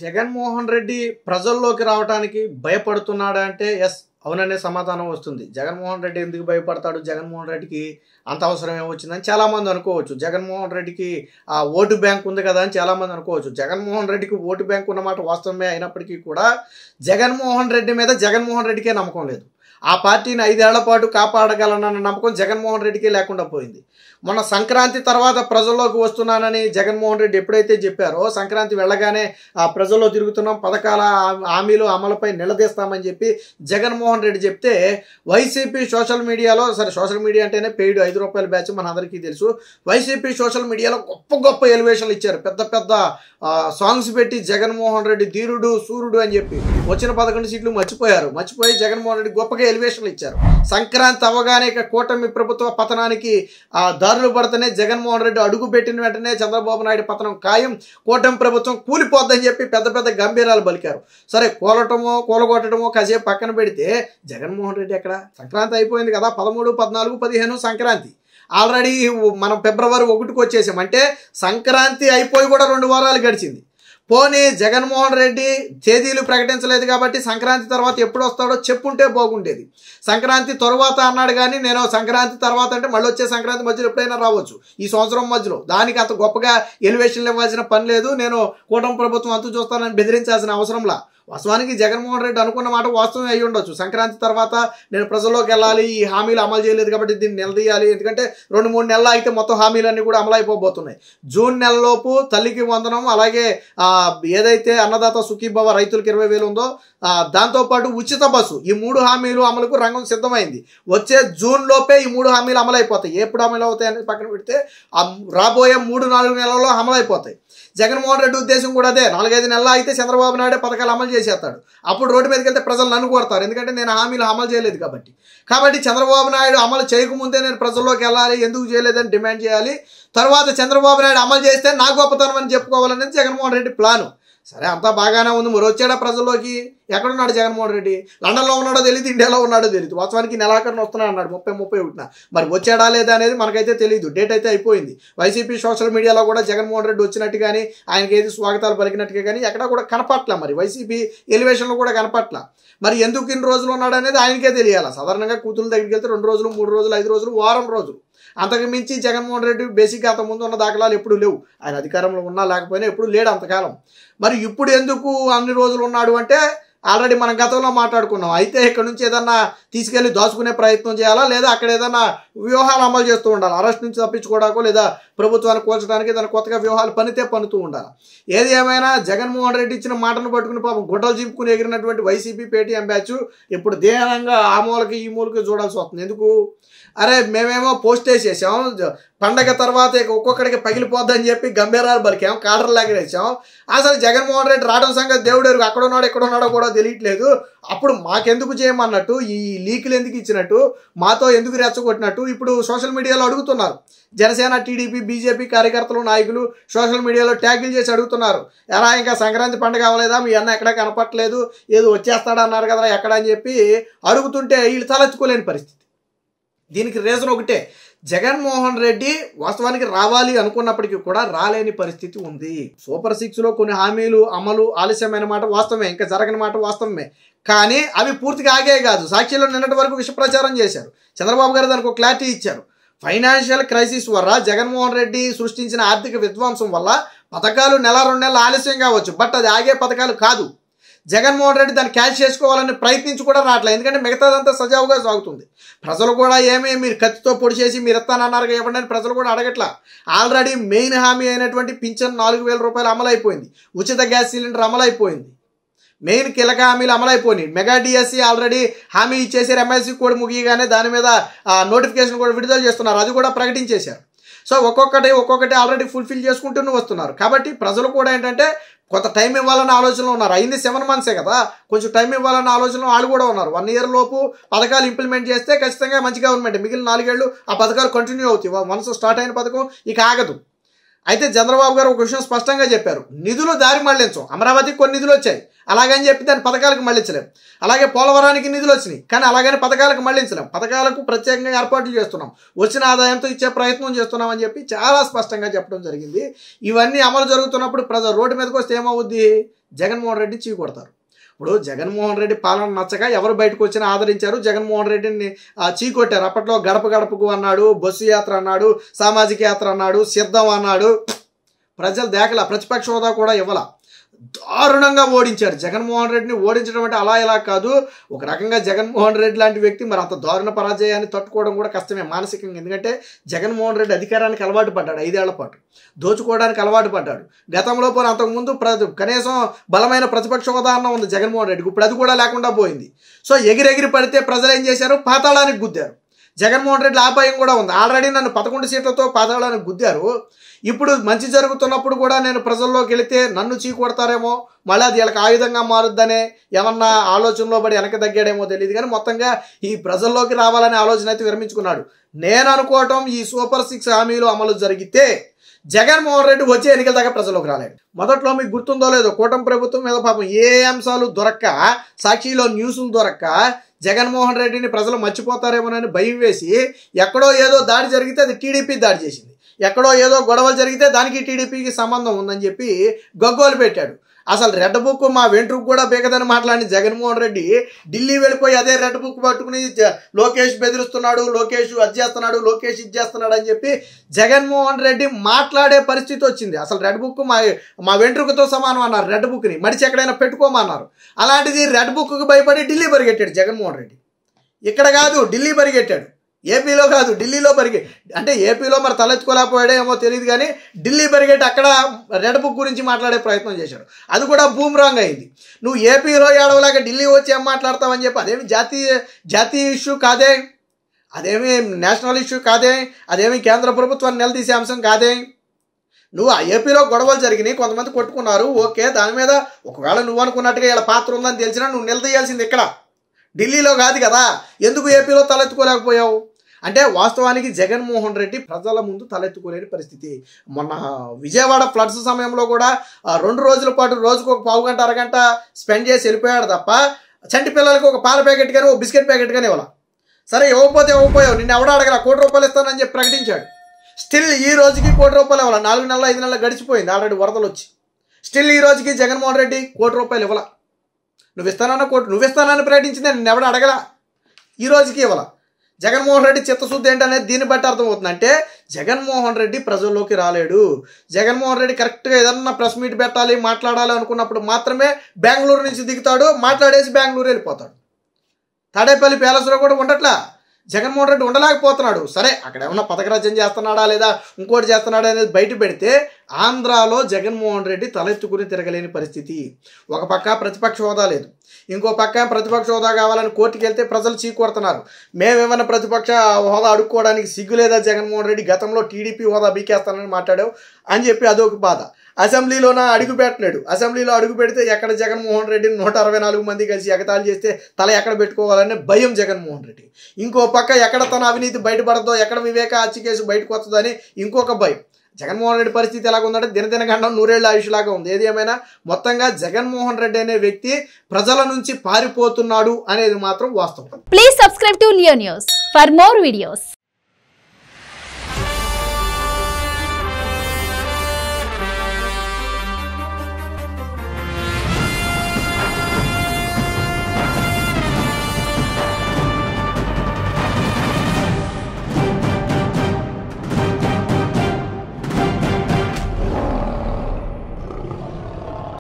జగన్మోహన్ రెడ్డి ప్రజల్లోకి రావడానికి భయపడుతున్నాడా అంటే ఎస్ అవుననే సమాధానం వస్తుంది. జగన్మోహన్ రెడ్డి ఎందుకు భయపడతాడు? జగన్మోహన్ రెడ్డికి అంత అవసరం ఏమొచ్చిందని చాలామంది అనుకోవచ్చు. జగన్మోహన్ రెడ్డికి ఆ ఓటు బ్యాంక్ ఉంది కదా అని చాలామంది అనుకోవచ్చు. జగన్మోహన్ రెడ్డికి ఓటు బ్యాంక్ ఉన్నమాట వాస్తవమే అయినప్పటికీ కూడా జగన్మోహన్ రెడ్డి మీద జగన్మోహన్ రెడ్డికే నమ్మకం లేదు. ఆ పార్టీని 5 ఏళ్ల పాటు కాపాడగలనన్న నమ్మకం జగన్మోహన్ రెడ్డికి లేకుండా పోయింది. మొన్న సంక్రాంతి తర్వాత ప్రజల్లోకి వస్తున్నానని జగన్మోహన్ రెడ్డి ఎప్పుడైతే చెప్పారో, సంక్రాంతి వెళ్ళగానే ప్రజల్లో తిరుగుతున్నాం, పథకాల హామీలు అమలుపై నిలదీస్తామని చెప్పి జగన్మోహన్ రెడ్డి చెప్తే వైసీపీ సోషల్ మీడియాలో, సరే సోషల్ మీడియా అంటేనే పెయిడ్ ₹5 బ్యాచ్ మన అందరికీ తెలుసు, వైసీపీ సోషల్ మీడియాలో గొప్ప గొప్ప ఎలివేషన్లు ఇచ్చారు. పెద్ద పెద్ద సాంగ్స్ పెట్టి జగన్మోహన్ రెడ్డి ధీరుడు సూర్యుడు అని చెప్పి వచ్చిన 11 సీట్లు మర్చిపోయి జగన్మోహన్ రెడ్డి గొప్పగా ఎలివేషన్లు ఇచ్చారు. సంక్రాంతి అవగానే ఇక కూటమి ప్రభుత్వ పతనానికి దారులు పడితేనే జగన్మోహన్ రెడ్డి అడుగు పెట్టిన వెంటనే చంద్రబాబు నాయుడు పతనం ఖాయం, కూటమి ప్రభుత్వం కూలిపోద్దని చెప్పి పెద్ద పెద్ద గంభీరాలు పలికారు. సరే కూలగొట్టడమో కాసేపు పక్కన పెడితే జగన్మోహన్ రెడ్డి ఎక్కడ? సంక్రాంతి అయిపోయింది కదా, 13, 14, 15 సంక్రాంతి. ఆల్రెడీ మనం ఫిబ్రవరి 1కి వచ్చేసాం. అంటే సంక్రాంతి అయిపోయి కూడా 2 వారాలు గడిచింది. పోనీ జగన్మోహన్ రెడ్డి తేదీలు ప్రకటించలేదు కాబట్టి సంక్రాంతి తర్వాత ఎప్పుడు వస్తాడో చెప్పుంటే బాగుండేది. సంక్రాంతి తరువాత అన్నాడు కానీ నేను సంక్రాంతి తర్వాత అంటే మళ్ళీ వచ్చే సంక్రాంతి మధ్యలో ఎప్పుడైనా రావచ్చు, ఈ సంవత్సరం మధ్యలో. దానికి అంత గొప్పగా ఎలివేషన్లు ఇవ్వాల్సిన పని లేదు. నేను కూటమి ప్రభుత్వం అంతు చూస్తానని బెదిరించాల్సిన అవసరంలా. వాస్తవానికి జగన్మోహన్ రెడ్డి అనుకున్న మాట వాస్తవమే అయ్యి ఉండొచ్చు. సంక్రాంతి తర్వాత నేను ప్రజల్లోకి వెళ్ళాలి, ఈ హామీలు అమలు చేయలేదు కాబట్టి దీన్ని నిలదీయాలి. ఎందుకంటే 2-3 నెలలు అయితే మొత్తం హామీలన్నీ కూడా అమలు అయిపోబోతున్నాయి. జూన్ నెలలోపు తల్లికి వందనం, అలాగే ఏదైతే అన్నదాత సుఖీభవ రైతులకు 20,000 ఉందో దాంతోపాటు ఉచిత బస్సు, ఈ 3 హామీలు అమలుకు రంగం సిద్ధమైంది. వచ్చే జూన్ లోపే ఈ 3 హామీలు అమలు అయిపోతాయి. ఎప్పుడు అమలు అవుతాయి అనేది పక్కన పెడితే రాబోయే 3-4 నెలల్లో అమలు అయిపోతాయి. జగన్మోహన్ రెడ్డి ఉద్దేశం కూడా అదే. 4-5 నెలలు అయితే చంద్రబాబు నాయుడు పథకాలు అమలు చేసేస్తాడు. అప్పుడు రోడ్డు మీదకి వెళ్తే ప్రజలు నన్ను కొడతారు, ఎందుకంటే నేను హామీలు అమలు చేయలేదు కాబట్టి చంద్రబాబు నాయుడు అమలు చేయకముందే నేను ప్రజల్లోకి వెళ్ళాలి, ఎందుకు చేయలేదని డిమాండ్ చేయాలి. తర్వాత చంద్రబాబు నాయుడు అమలు చేస్తే నా గొప్పతనం అని చెప్పుకోవాలనేది జగన్మోహన్ రెడ్డి ప్లాను. సరే అంతా బాగానే ఉంది. మరి వచ్చాడా ప్రజల్లోకి? ఎక్కడున్నాడు జగన్మోహన్ రెడ్డి? లండన్లో ఉన్నాడో తెలియదు, ఇండియాలో ఉన్నాడో తెలియదు. వాస్తవానికి నెలాఖరున వస్తున్నాడు అన్నాడు 30-31న. మరి వచ్చాడా లేదా అనేది మనకైతే తెలియదు. డేట్ అయితే అయిపోయింది. వైసీపీ సోషల్ మీడియాలో కూడా జగన్మోహన్ రెడ్డి వచ్చినట్టు కానీ ఆయనకి ఏది స్వాగతాలు పలికినట్టుగా కానీ ఎక్కడా కూడా కనపట్ల. మరి వైసీపీ ఎలివేషన్లో కూడా కనపట్ల. మరి ఎందుకు ఇన్ని రోజులు ఉన్నాడు అనేది ఆయనకే తెలియాలి. సాధారణంగా కూతురు దగ్గరికి వెళ్తే 2 రోజులు, 3 రోజులు, 5 రోజులు, వారం రోజులు. అంతకు మించి జగన్మోహన్ రెడ్డి బేసిక్గా అంత ముందు ఉన్న దాఖలాలు ఎప్పుడు లేవు. ఆయన అధికారంలో ఉన్నా లేకపోయినా ఎప్పుడు లేడు అంతకాలం. మరి ఇప్పుడు ఎందుకు అన్ని రోజులు ఉన్నాడు అంటే ఆల్రెడీ మనం గతంలో మాట్లాడుకున్నాం. అయితే ఇక్కడ నుంచి ఏదన్నా తీసుకెళ్లి దాచుకునే ప్రయత్నం చేయాలా, లేదా అక్కడ ఏదన్నా వ్యూహాలు అమలు చేస్తూ ఉండాలి. అరెస్ట్ నుంచి తప్పించుకోవడానికో లేదా ప్రభుత్వాన్ని కూల్చడానికి ఏదైనా కొత్తగా వ్యూహాలు పన్నుతూ ఉండాలి. ఏది ఏమైనా జగన్మోహన్ రెడ్డి ఇచ్చిన మాటను పట్టుకుని పాపం గుడ్డలు చింపుకుని ఎగిరినటువంటి వైసీపీ పేటీఎం బ్యాచ్ ఇప్పుడు దేనంగా ఆ మూలకి ఈ మూలకి చూడాల్సి వస్తుంది. ఎందుకు? అరే మేమేమో పోస్ట్ వేసేసాం, పండగ తర్వాత ఒక్కొక్కడికి పగిలిపోద్దని చెప్పి గంభీరాలు బలికాం, కాడర్లు ఎగరేసాం. అసలు జగన్మోహన్ రెడ్డి రావడం సంగతి దేవుడు ఎరుగు. అక్కడ ఉన్నాడో ఎక్కడ ఉన్నాడో కూడా తెలియట్లేదు. అప్పుడు మాకెందుకు చేయమన్నట్టు, ఈ లీకులు ఎందుకు ఇచ్చినట్టు, మాతో ఎందుకు రెచ్చగొట్టినట్టు ఇప్పుడు సోషల్ మీడియాలో అడుగుతున్నారు. జనసేన, టీడీపీ, బీజేపీ కార్యకర్తలు, నాయకులు సోషల్ మీడియాలో ట్యాగిల్ చేసి అడుగుతున్నారు. ఎలా ఇంకా సంక్రాంతి పండుగ అవ్వలేదా, మీ అన్న ఎక్కడా కనపట్లేదు, ఏదో వచ్చేస్తాడన్నారు కదా ఎక్కడ అని చెప్పి అడుగుతుంటే వీళ్ళు తలెత్తుకోలేని పరిస్థితి. దీనికి రీజన్ ఒకటే, జగన్మోహన్ రెడ్డి వాస్తవానికి రావాలి అనుకున్నప్పటికీ కూడా రాలేని పరిస్థితి ఉంది. సూపర్ 6లో కొన్ని హామీలు అమలు ఆలస్యమైన మాట వాస్తవమే, ఇంకా జరగని మాట వాస్తవమే. కానీ అవి పూర్తిగా ఆగే కాదు. సాక్షిలో నిన్నటి వరకు విష ప్రచారం చేశారు. చంద్రబాబు గారు దానికి ఒక క్లారిటీ ఇచ్చారు. ఫైనాన్షియల్ క్రైసిస్ వల్ల జగన్మోహన్ రెడ్డి సృష్టించిన ఆర్థిక విధ్వంసం వల్ల పథకాలు 1-2 నెలలు ఆలస్యం కావచ్చు, బట్ అది ఆగే పథకాలు కాదు. జగన్మోహన్ రెడ్డి దాన్ని క్యాష్ చేసుకోవాలని ప్రయత్నించి కూడా రావట్లేదు, ఎందుకంటే మిగతాదంతా సజావుగా సాగుతుంది. ప్రజలు కూడా మీరు కత్తితో పొడి చేసి మీరు ఇస్తానన్నారు ఇవ్వండి అని ప్రజలు కూడా అడగట్లా. ఆల్రెడీ మెయిన్ హామీ అయినటువంటి పింఛన్ ₹4,000 అమలైపోయింది. ఉచిత గ్యాస్ సిలిండర్ అమలైపోయింది. మెయిన్ కీలక హామీలు అమలైపోయినాయి. మెగా డిఎస్సి ఆల్రెడీ హామీ ఇచ్చేసారు. ఎంఎస్సి కోడ్ ముగియగానే దాని మీద నోటిఫికేషన్ కూడా విడుదల చేస్తున్నారు, అది కూడా ప్రకటించేశారు. సో ఒక్కొక్కటి ఆల్రెడీ ఫుల్ఫిల్ చేసుకుంటూనే వస్తున్నారు. కాబట్టి ప్రజలు కూడా ఏంటంటే కొంత టైం ఇవ్వాలన్న ఆలోచనలో ఉన్నారు. అయింది 7 months కదా, కొంచెం టైం ఇవ్వాలన్న ఆలోచనలో వాళ్ళు కూడా ఉన్నారు. 1 year లోపు పథకాలు ఇంప్లిమెంట్ చేస్తే ఖచ్చితంగా మంచి గవర్నమెంట్. మిగిలిన 4 ఏళ్ళు ఆ పథకాలు కంటిన్యూ అవుతాయి. వన్స్ స్టార్ట్ అయిన పథకం ఇక ఆగదు. అయితే చంద్రబాబు గారు ఒక విషయం స్పష్టంగా చెప్పారు, నిధులు దారి మళ్లించం. అమరావతికి కొన్ని నిధులు వచ్చాయి, అలాగని చెప్పి దాని పథకాలకు మళ్లించలేం. అలాగే పోలవరానికి నిధులు వచ్చినాయి, కానీ అలాగని పథకాలకు మళ్లించలేం. పథకాలకు ప్రత్యేకంగా ఏర్పాట్లు చేస్తున్నాం, వచ్చిన ఆదాయంతో ఇచ్చే ప్రయత్నం చేస్తున్నాం అని చెప్పి చాలా స్పష్టంగా చెప్పడం జరిగింది. ఇవన్నీ అమలు జరుగుతున్నప్పుడు ప్రజలు రోడ్డు మీదకి వస్తే ఏమవుద్ది? జగన్మోహన్ రెడ్డి చీ కొడతారు. ఇప్పుడు జగన్మోహన్ రెడ్డి పాలన నచ్చక ఎవరు బయటకు వచ్చినా ఆదరించారు, జగన్మోహన్ రెడ్డిని చీకొట్టారు. అప్పట్లో గడప గడపకు అన్నాడు, బస్సు యాత్ర అన్నాడు, సామాజిక యాత్ర అన్నాడు, సిద్ధం అన్నాడు. ప్రజలు దేకల, ప్రతిపక్ష హోదా కూడా ఇవ్వాల. దారుణంగా ఓడించారు జగన్మోహన్ రెడ్డిని. ఓడించడం అంటే అలా ఇలా కాదు, ఒక రకంగా జగన్మోహన్ రెడ్డి లాంటి వ్యక్తి మరి అంత దారుణ పరాజయాన్ని తట్టుకోవడం కూడా కష్టమే మానసికంగా. ఎందుకంటే జగన్మోహన్ రెడ్డి అధికారానికి అలవాటు పడ్డాడు, 5 ఏళ్ల పాటు దోచుకోవడానికి అలవాటు పడ్డాడు. గతంలో పోనీ అంతకుముందు కనీసం బలమైన ప్రతిపక్ష హోదా అన్న ఉంది జగన్మోహన్ రెడ్డికి, ఇప్పుడు అది కూడా లేకుండా పోయింది. సో ఎగిరెగిరి పడితే ప్రజలు ఏం చేశారు? పాతాళానికి గుద్దారు. జగన్మోహన్ రెడ్డి ఆ భయం కూడా ఉంది. ఆల్రెడీ నన్ను 11 సీట్లతో పాతాళానికి గుద్దారు. ఇప్పుడు మంచి జరుగుతున్నప్పుడు కూడా నేను ప్రజల్లోకి వెళితే నన్ను చీకొడతారేమో, మళ్ళీ అది వీళ్ళకి ఆయుధంగా మారుద్దనే ఏమన్నా ఆలోచనలో పడి వెనక తగ్గాడేమో తెలియదు. కానీ మొత్తంగా ఈ ప్రజల్లోకి రావాలనే ఆలోచన అయితే విరమించుకున్నాడు. నేను అనుకోవటం ఈ సూపర్ 6 హామీలు అమలు జరిగితే జగన్మోహన్ రెడ్డి వచ్చే ఎన్నికల దాకా ప్రజల్లోకి రాలేడు. మొదట్లో మీకు గుర్తుందో లేదో, కూటమి ప్రభుత్వం మీద పాపం ఏ అంశాలు దొరక్క, సాక్షిలో న్యూస్లు దొరక్క జగన్మోహన్ రెడ్డిని ప్రజలు మర్చిపోతారేమోనని భయం వేసి ఎక్కడో ఏదో దాడి జరిగితే అది టీడీపీ దాడి చేసింది, ఎక్కడో ఏదో గొడవలు జరిగితే దానికి టీడీపీకి సంబంధం ఉందని చెప్పి గగ్గోలు పెట్టాడు. అసలు రెడ్ బుక్ మా వెంట్రుకు కూడా బేకదని మాట్లాడిన జగన్మోహన్ రెడ్డి ఢిల్లీ వెళ్ళిపోయి అదే రెడ్ బుక్ పట్టుకుని లోకేష్ బెదిరిస్తున్నాడు, లోకేష్ అది చేస్తున్నాడు, లోకేష్ ఇది చేస్తున్నాడు అని చెప్పి జగన్మోహన్ రెడ్డి మాట్లాడే పరిస్థితి వచ్చింది. అసలు రెడ్ బుక్ మా వెంట్రుకతో సమానం అన్నారు, రెడ్ బుక్ని మడిచి ఎక్కడైనా పెట్టుకోమన్నారు. అలాంటిది రెడ్ బుక్కి భయపడి ఢిల్లీ పరిగెట్టాడు జగన్మోహన్ రెడ్డి. ఇక్కడ కాదు ఢిల్లీ పరిగెట్టాడు, ఏపీలో కాదు ఢిల్లీలో అంటే ఏపీలో మరి తలెత్తుకోలేకపోయాడో ఏమో తెలియదు, కానీ ఢిల్లీ పరిగెట్టి అక్కడ రెడ్ బుక్ గురించి మాట్లాడే ప్రయత్నం చేశాడు. అది కూడా బూమ్రాంగ్ అయింది. నువ్వు ఏపీలో ఏడవలాగా ఢిల్లీ వచ్చి ఏం మాట్లాడతావని చెప్పి అదేమి జాతీయ ఇష్యూ కాదే, అదేమి నేషనల్ ఇష్యూ కాదే, అదేమి కేంద్ర ప్రభుత్వాన్ని నిలదీసే అంశం కాదే. నువ్వు ఆ ఏపీలో గొడవలు జరిగినాయి, కొంతమంది కొట్టుకున్నారు, ఓకే, దాని మీద ఒకవేళ నువ్వు అనుకున్నట్టుగా ఇలా పాత్ర ఉందని తెలిసినా నువ్వు నిలదీయాల్సింది ఇక్కడ, ఢిల్లీలో కాదు కదా. ఎందుకు ఏపీలో తలెత్తుకోలేకపోయావు అంటే వాస్తవానికి జగన్మోహన్ రెడ్డి ప్రజల ముందు తలెత్తుకోలేని పరిస్థితి. మొన్న విజయవాడ ఫ్లడ్స్ సమయంలో కూడా 2 రోజుల పాటు రోజుకు ఒక పావు గంట అరగంట స్పెండ్ చేసి వెళ్ళిపోయాడు తప్ప చంటి పిల్లలకి ఒక పాల ప్యాకెట్ కానీ ఒక బిస్కెట్ ప్యాకెట్ కానీ ఇవ్వాల. సరే ఇవ్వకపోతే ఇవ్వకపోయావు, నిన్ను ఎవడ అడగల, ₹1 కోటి ఇస్తానని చెప్పి ప్రకటించాడు. స్టిల్ ఈ రోజుకి ₹1 కోటి ఇవ్వాల. 4 నెలలు 5 నెలలు గడిచిపోయింది, ఆల్రెడీ వరదలు వచ్చి. స్టిల్ ఈ రోజుకి జగన్మోహన్ రెడ్డి ₹1 కోటి ఇవ్వాల. నువ్విస్తానని ప్రకటించింది నిన్ను ఎవడ అడగల, ఈ రోజుకి ఇవ్వాల. జగన్మోహన్ రెడ్డి చిత్తశుద్ధి ఏంటనేది దీన్ని బట్టి అర్థమవుతుంది. అంటే జగన్మోహన్ రెడ్డి ప్రజల్లోకి రాలేడు. జగన్మోహన్ రెడ్డి కరెక్ట్గా ఏదన్నా ప్రెస్ మీట్ పెట్టాలి, మాట్లాడాలి అనుకున్నప్పుడు మాత్రమే బెంగళూరు నుంచి దిగుతాడు, మాట్లాడేసి బెంగళూరు వెళ్ళిపోతాడు. తాడేపల్లి ప్యాలెస్లో కూడా ఉండట్లా జగన్మోహన్ రెడ్డి, ఉండలేకపోతున్నాడు. సరే అక్కడ ఏమన్నా పథకరాజ్యం చేస్తున్నాడా లేదా ఇంకోటి చేస్తున్నాడా అనేది బయట పెడితే ఆంధ్రాలో జగన్మోహన్ రెడ్డి తలెత్తుకుని తిరగలేని పరిస్థితి. ఒక పక్క ప్రతిపక్ష హోదా లేదు, ఇంకో పక్క ప్రతిపక్ష హోదా కావాలని కోర్టుకి వెళ్తే ప్రజలు చీకొడుతున్నారు. మేమేమన్నా ప్రతిపక్ష హోదా అడుక్కోవడానికి సిగ్గులేదా జగన్మోహన్ రెడ్డి, గతంలో టీడీపీ హోదా బీకేస్తానని మాట్లాడావు అని చెప్పి అదొక బాధ. అసెంబ్లీలోన అడుగు పెట్టలేడు, అసెంబ్లీలో అడుగు పెడితే ఎక్కడ జగన్మోహన్ రెడ్డిని 164 మంది కలిసి ఎగతాళి చేస్తే తల ఎక్కడ పెట్టుకోవాలనే భయం జగన్మోహన్ రెడ్డి. ఇంకో పక్క ఎక్కడ తన అవినీతి బయటపడదో, ఎక్కడ వివేక హత్య కేసు బయటకు వస్తుందో అని ఇంకొక భయం. జగన్మోహన్ రెడ్డి పరిస్థితి ఎలాగ ఉందంటే దినదిన గండం 100 ఏళ్ల ఆయుష్లాగా ఉంది. ఏది ఏమైనా మొత్తంగా జగన్మోహన్ రెడ్డి అనే వ్యక్తి ప్రజల నుంచి పారిపోతున్నాడు అనేది మాత్రం వాస్తవం. Please subscribe to Leo news for more videos.